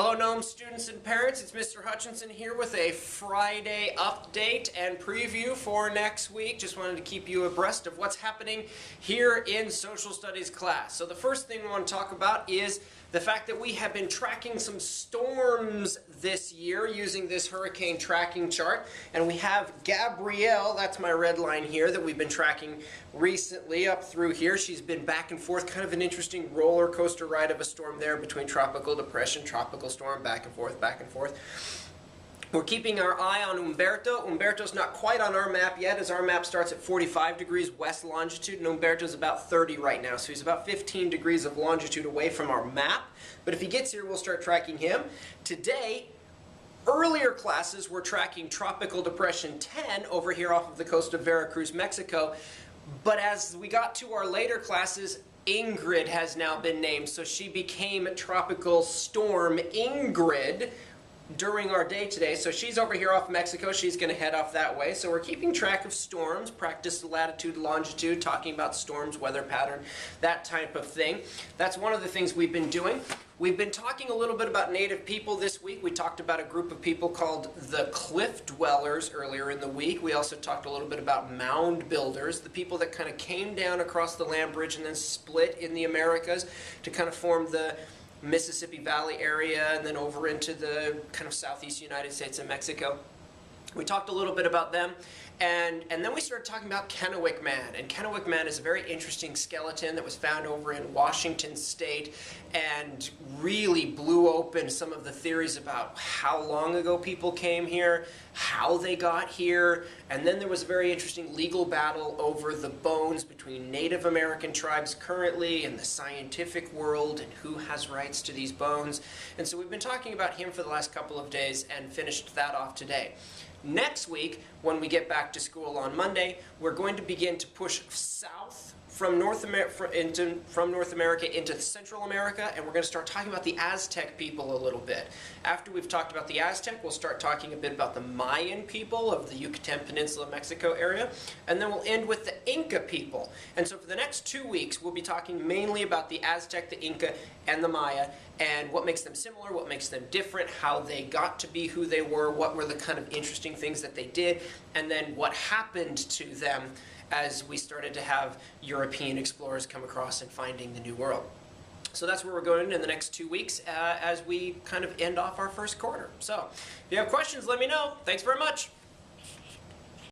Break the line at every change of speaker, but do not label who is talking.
Hello Nome students and parents, it's Mr. Hutchinson here with a Friday update and preview for next week. Just wanted to keep you abreast of what's happening here in social studies class. So the first thing we want to talk about is the fact that we have been tracking some storms this year using this hurricane tracking chart. And we have Gabrielle, that's my red line here, that we've been tracking recently up through here. She's been back and forth, kind of an interesting roller coaster ride of a storm there between tropical depression, tropical storm, back and forth, back and forth. We're keeping our eye on Umberto. Umberto's not quite on our map yet, as our map starts at 45 degrees west longitude, and Umberto's about 30 right now, so he's about 15 degrees of longitude away from our map. But if he gets here, we'll start tracking him. Today, earlier classes were tracking Tropical Depression 10 over here off of the coast of Veracruz, Mexico. But as we got to our later classes, Ingrid has now been named, so she became Tropical Storm Ingrid during our day today. So she's over here off Mexico. She's going to head off that way. So we're keeping track of storms, practice latitude, longitude, talking about storms, weather pattern, that type of thing. That's one of the things we've been doing. We've been talking a little bit about Native people this week. We talked about a group of people called the Cliff Dwellers earlier in the week. We also talked a little bit about mound builders, the people that kind of came down across the land bridge and then split in the Americas to kind of form the Mississippi Valley area and then over into the kind of southeast United States and Mexico. We talked a little bit about them, and then we started talking about Kennewick Man. And Kennewick Man is a very interesting skeleton that was found over in Washington State and really blew open some of the theories about how long ago people came here, how they got here, and then there was a very interesting legal battle over the bones between Native American tribes currently and the scientific world and who has rights to these bones. And so we've been talking about him for the last couple of days and finished that off today. Next week, when we get back to school on Monday, we're going to begin to push south from North America into Central America, and we're going to start talking about the Aztec people a little bit. After we've talked about the Aztec, we'll start talking a bit about the Mayan people of the Yucatan Peninsula, Mexico area, and then we'll end with the Inca people. And so for the next 2 weeks, we'll be talking mainly about the Aztec, the Inca, and the Maya, and what makes them similar, what makes them different, how they got to be who they were, what were the kind of interesting things that they did, and then what happened to them as we started to have European explorers come across and finding the New World. So that's where we're going in the next 2 weeks as we kind of end off our first quarter. So if you have questions, let me know. Thanks very much.